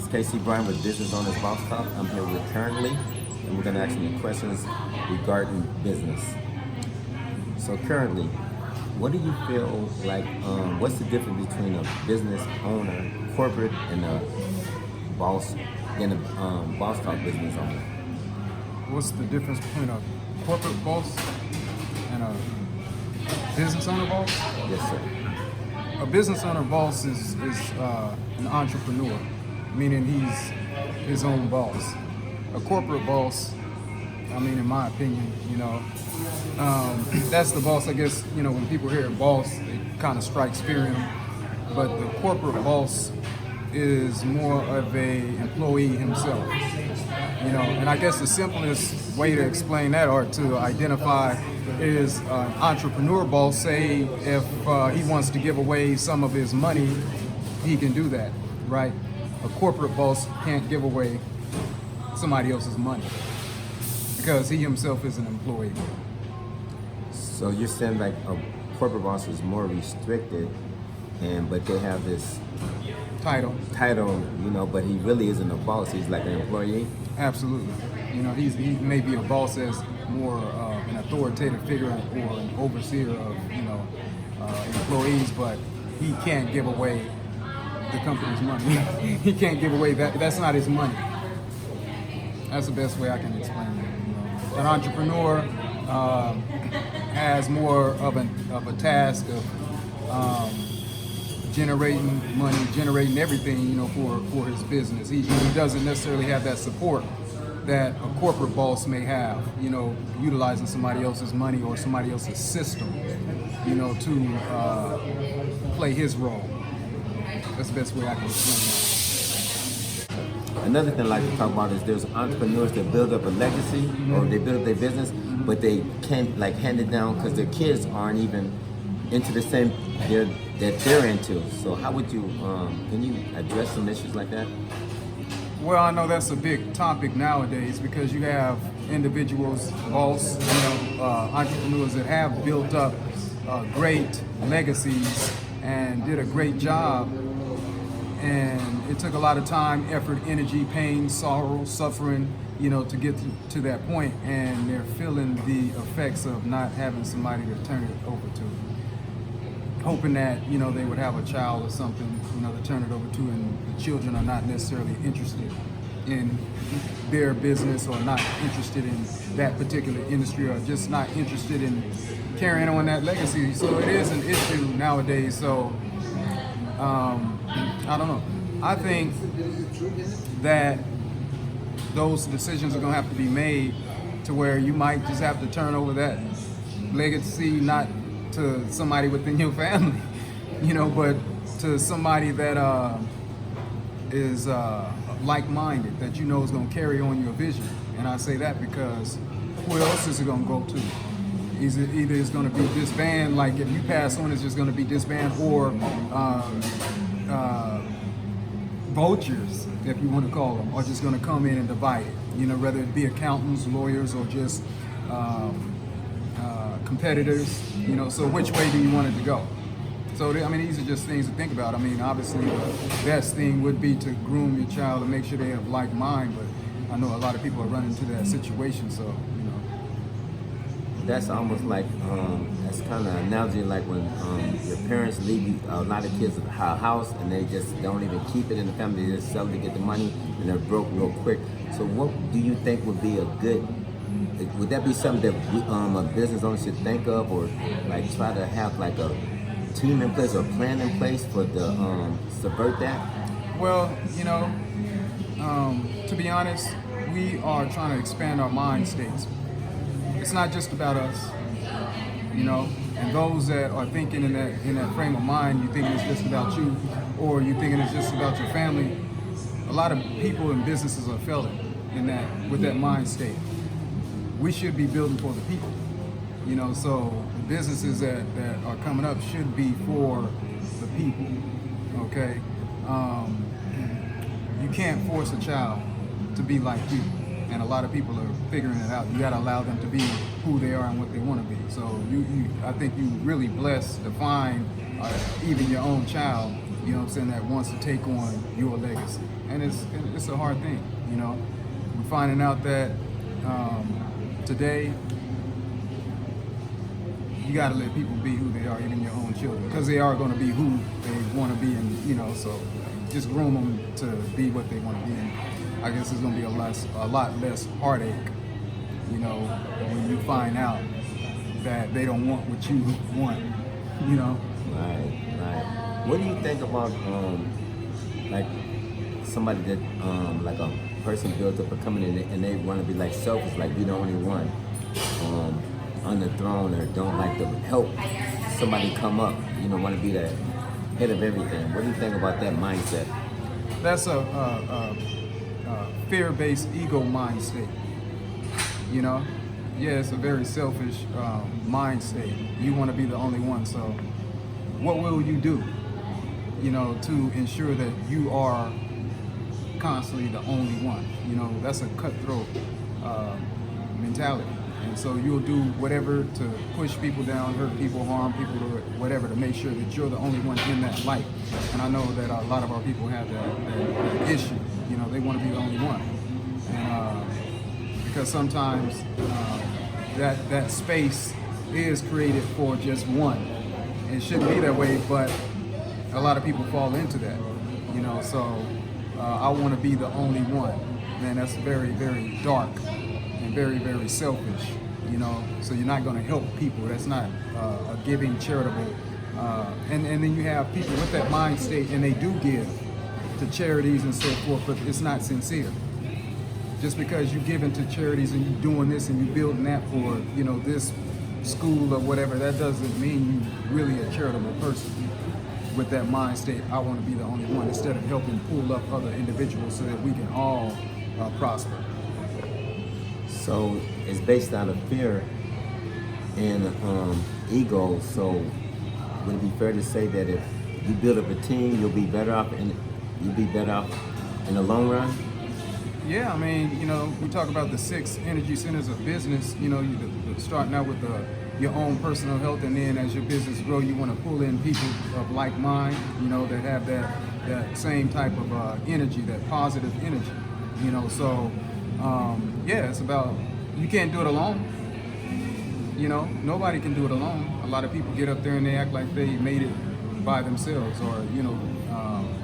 is KC Bryant with Business Owners Boss Talk. I'm here with Currently, and we're going to ask you questions regarding business. So currently, what do you feel like, what's the difference between a business owner, corporate, and a boss, and a boss talk business owner? What's the difference between a corporate boss and a business owner boss? Yes, sir. A business owner boss is an entrepreneur, meaning he's his own boss. A corporate boss, I mean, in my opinion, that's the boss. I guess, when people hear boss, it kind of strikes fear in them. But the corporate boss is more of a employee himself. And I guess the simplest way to explain that or to identify is an entrepreneur boss. Say if he wants to give away some of his money, he can do that, right? A corporate boss can't give away somebody else's money because he himself is an employee. So you're saying like a corporate boss is more restricted, but they have this Title, but he really isn't a boss. He's like an employee. absolutely. He may be a boss as more an authoritative figure or an overseer of employees, but he can't give away the company's money. He can't give away that. That's not his money. That's the best way I can explain it. An entrepreneur has more of a task of generating money, generating everything, for his business. He doesn't necessarily have that support that a corporate boss may have, utilizing somebody else's money or somebody else's system, to play his role. That's the best way I can explain that. Another thing I like to talk about is there's entrepreneurs that build up a legacy or they build up their business, but they can't like hand it down because their kids aren't even into the same that they're into. So how would you, can you address some issues like that? Well, I know that's a big topic nowadays because you have individuals, entrepreneurs that have built up great legacies and did a great job. And it took a lot of time, effort, energy, pain, sorrow, suffering, to get to that point. And they're feeling the effects of not having somebody to turn it over to. Hoping that, they would have a child or something, to turn it over to, and the children are not necessarily interested in their business or not interested in that particular industry or just not interested in carrying on that legacy. So it is an issue nowadays. So I don't know. I think that those decisions are going to have to be made to where you might just have to turn over that legacy, not to somebody within your family, but to somebody that is like-minded, that is going to carry on your vision. And I say that because who else is it going to go to? Either it's going to be disband, like if you pass on, it's just going to be disband, or vultures, if you want to call them, are just going to come in and divide it. Whether it be accountants, lawyers, or just competitors. So which way do you want it to go? So these are just things to think about. Obviously the best thing would be to groom your child and make sure they have like mind, but I know a lot of people are running into that situation. So that's almost like that's kind of an analogy like when your parents leave you, a lot of kids a house and they just don't even keep it in the family. They just sell it to get the money and they're broke real quick. So what do you think would be a good, would that be something that a business owner should think of, or like try to have like a team in place or plan in place for the subvert that? Well, to be honest, we are trying to expand our mind states. It's not just about us, and those that are thinking in that frame of mind, you thinking it's just about you, or you thinking it's just about your family. A lot of people and businesses are failing with that mind state. We should be building for the people, so the businesses that are coming up should be for the people, okay? You can't force a child to be like you. And a lot of people are figuring it out. You got to allow them to be who they are and what they want to be. So I think you really blessed to find even your own child you know what I'm saying, that wants to take on your legacy. And it's a hard thing, you know. We're finding out that today you got to let people be who they are, even your own children, because they are going to be who they want to be, and you know, so just groom them to be what they want to be. And I guess it's going to be a lot less heartache, you know, when you find out that they don't want what you want, you know. Right. What do you think about like somebody that like a person built up a company and they want to be like selfish, like be the only one on the throne, or don't like to help somebody come up, you know, want to be the head of everything? What do you think about that mindset? That's a fear-based ego mind state, you know. Yeah, it's a very selfish mind state. You want to be the only one, so what will you do, you know, to ensure that you are constantly the only one? You know, that's a cutthroat mentality. And so you'll do whatever to push people down, hurt people, harm people, or whatever, to make sure that you're the only one in that light. And I know that a lot of our people have that issue. You know, they want to be the only one. And because sometimes that space is created for just one. It shouldn't be that way, but a lot of people fall into that. You know, so I want to be the only one. Man, that's very, very dark and very, very selfish, you know. So you're not going to help people. That's not a giving, charitable. And then you have people with that mind state, and they do give to charities and so forth, but it's not sincere. Just because you're giving to charities and you're doing this and you're building that for, you know, this school or whatever, that doesn't mean you're really a charitable person. With that mind state, I want to be the only one, instead of helping pull up other individuals so that we can all prosper. So it's based out of fear and ego. So would it be fair to say that if you build up a team, you'll be better off in the long run? Yeah, I mean, you know, we talk about the 6 energy centers of business. You know, starting out with your own personal health, and then as your business grow, you want to pull in people of like mind, you know, that have that same type of energy, that positive energy. You know, so yeah, it's about, you can't do it alone. You know, nobody can do it alone. A lot of people get up there and they act like they made it by themselves, or you know,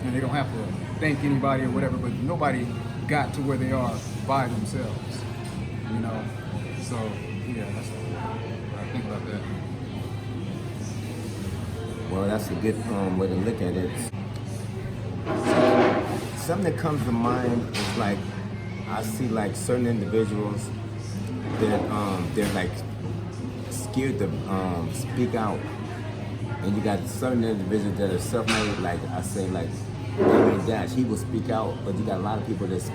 and they don't have to thank anybody or whatever. But nobody got to where they are by themselves. You know, so yeah, that's what I think about that. Well, that's a good way to look at it. Something that comes to mind is like, I see like certain individuals that they're like scared to speak out, and you got certain individuals that are self-made. Like I say, like Dash, he will speak out, but you got a lot of people that's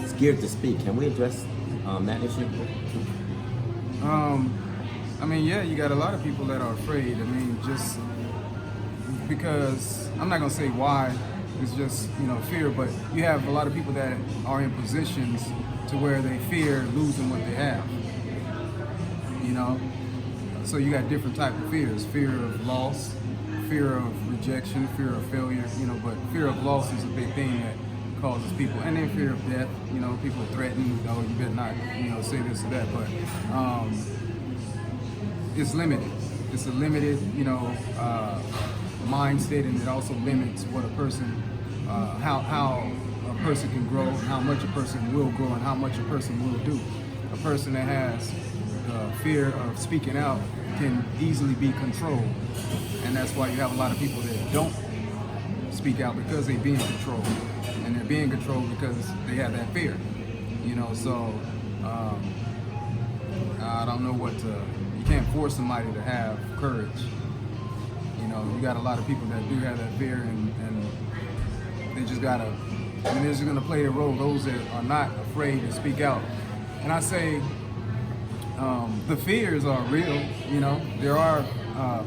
scared to speak. Can we address that issue? I mean, yeah, you got a lot of people that are afraid. I mean, just because, I'm not gonna say why. It's just, you know, fear, but you have a lot of people that are in positions to where they fear losing what they have, you know? So you got different type of fears: fear of loss, fear of rejection, fear of failure, you know, but fear of loss is a big thing that causes people, and then fear of death, you know, people threaten, oh, you better not, you know, say this or that, but it's limited. It's a limited, you know, mind state, and it also limits what a person, how a person can grow, how much a person will grow, and how much a person will do. A person that has the fear of speaking out can easily be controlled, and that's why you have a lot of people that don't speak out, because they're being controlled, and they're being controlled because they have that fear, you know. So I don't know what to, you can't force somebody to have courage. You know, you got a lot of people that do have that fear, and they just gotta, I mean, they're just gonna play their role. Those that are not afraid to speak out. And I say, the fears are real, you know. There are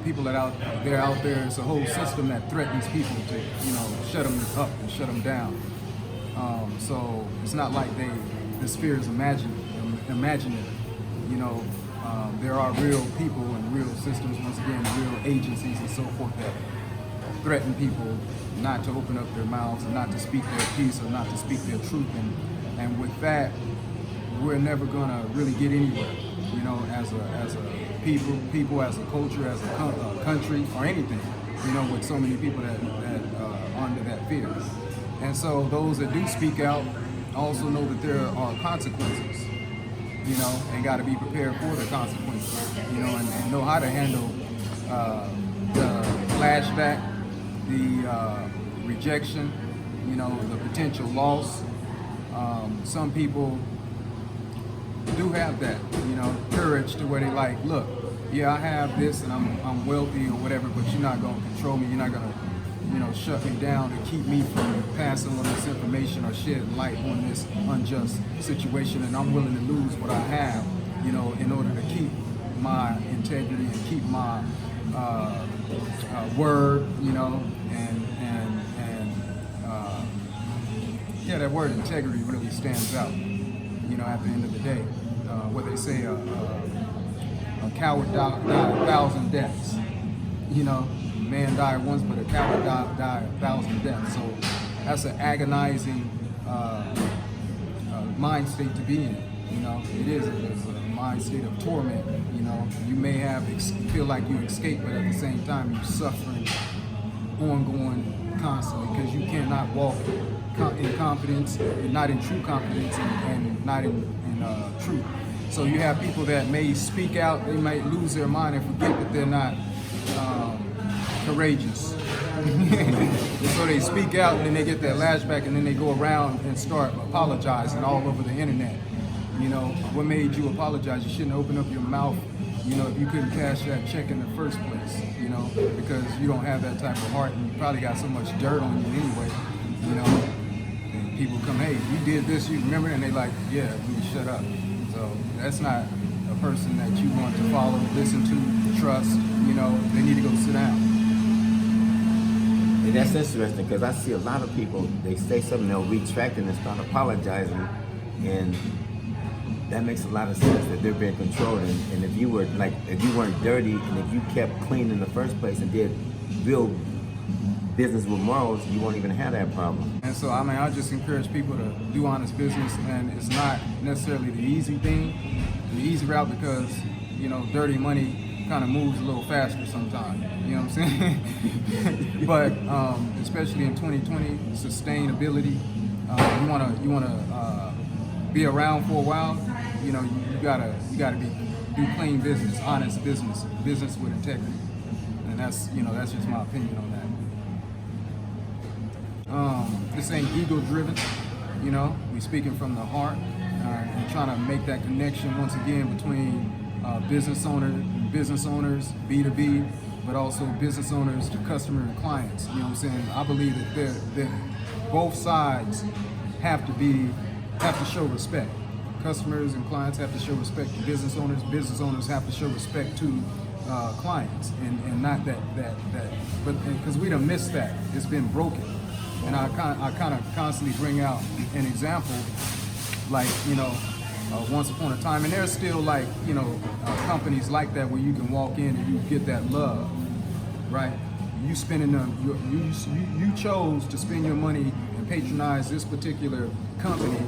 people that out there, it's a whole system that threatens people to, you know, shut them up and shut them down. So it's not like this fear is imaginative, you know. There are real people and real systems, once again, real agencies and so forth, that threaten people not to open up their mouths and not to speak their piece or not to speak their truth. And with that, we're never gonna really get anywhere, you know, as a people, as a culture, as a country, or anything, you know, with so many people that are under that fear. And so those that do speak out also know that there are consequences, you know, and got to be prepared for the consequences, you know, and know how to handle the flashback, the rejection, you know, the potential loss. Some people do have that, you know, courage to where they like, look, yeah, I have this and I'm wealthy or whatever, but you're not going to control me. You're not going to, you know, shut me down and keep me from passing on this information or shedding light on this unjust situation. And I'm willing to lose what I have, you know, in order to keep my integrity and keep my word, you know, and yeah, that word integrity really stands out, you know, at the end of the day. What they say, a coward died 1,000 deaths. You know, man died once, but a coward died 1,000 deaths. So that's an agonizing mind state to be in. You know, it's a mind state of torment. You know, you may feel like you escape, but at the same time you're suffering ongoing constantly because you cannot walk in confidence, and not in true confidence, and not in truth. So you have people that may speak out, they might lose their mind and forget that they're not courageous. So they speak out and then they get that lashback and then they go around and start apologizing all over the internet. You know, what made you apologize? You shouldn't open up your mouth, you know, if you couldn't cash that check in the first place, you know, because you don't have that type of heart and you probably got so much dirt on you anyway, you know. And people come, hey, you did this, you remember? And they like, yeah, you shut up. So that's not a person that you want to follow, listen to, trust, you know, they need to go sit down. And that's interesting because I see a lot of people, they say something, they'll retract and start apologizing, and that makes a lot of sense that they're being controlled. And if you weren't dirty and if you kept clean in the first place and did real business with morals, you won't even have that problem. And so, I mean, I just encourage people to do honest business, and it's not necessarily the easy thing, the easy route, because, you know, dirty money kind of moves a little faster sometimes, you know what I'm saying? But especially in 2020, sustainability, you wanna be around for a while, you know, you gotta do plain business, honest business with integrity. And that's just my opinion on that. This ain't ego-driven, you know. We speaking from the heart and trying to make that connection once again between business owners, B2B, but also business owners to customer and clients. You know what I'm saying? I believe that both sides have to show respect. Customers and clients have to show respect to business owners have to show respect to clients, and not that, but because we done missed that. It's been broken. And I kind of constantly bring out an example, like, you know, once upon a time, and there's still, like, you know, companies like that where you can walk in and you get that love, right? You chose to spend your money and patronize this particular company,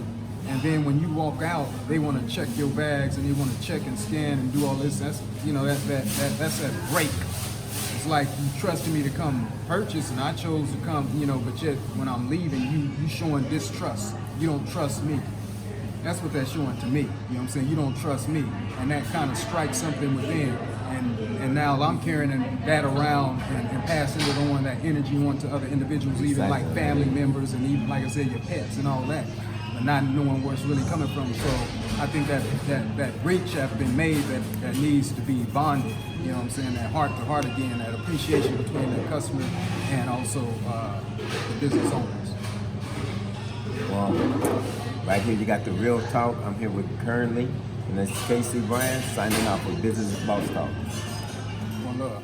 and then when you walk out, they want to check your bags and they want to check and scan and do all this. That's, you know, that's that break. It's like you trusted me to come purchase, and I chose to come, you know, but yet when I'm leaving, you showing distrust. You don't trust me. That's what that's showing to me. You know what I'm saying? You don't trust me, and that kind of strikes something within. And now I'm carrying that around and passing it on, that energy on to other individuals, even like family members, and even, like I said, your pets and all that, but not knowing where it's really coming from. So I think that breach has been made that needs to be bonded. You know what I'm saying? That heart to heart again, that appreciation between the customer and also the business owners. Well, right here you got the real talk. I'm here with Currently, and that's Casey Bryant signing off with Business Boss Talk. One love.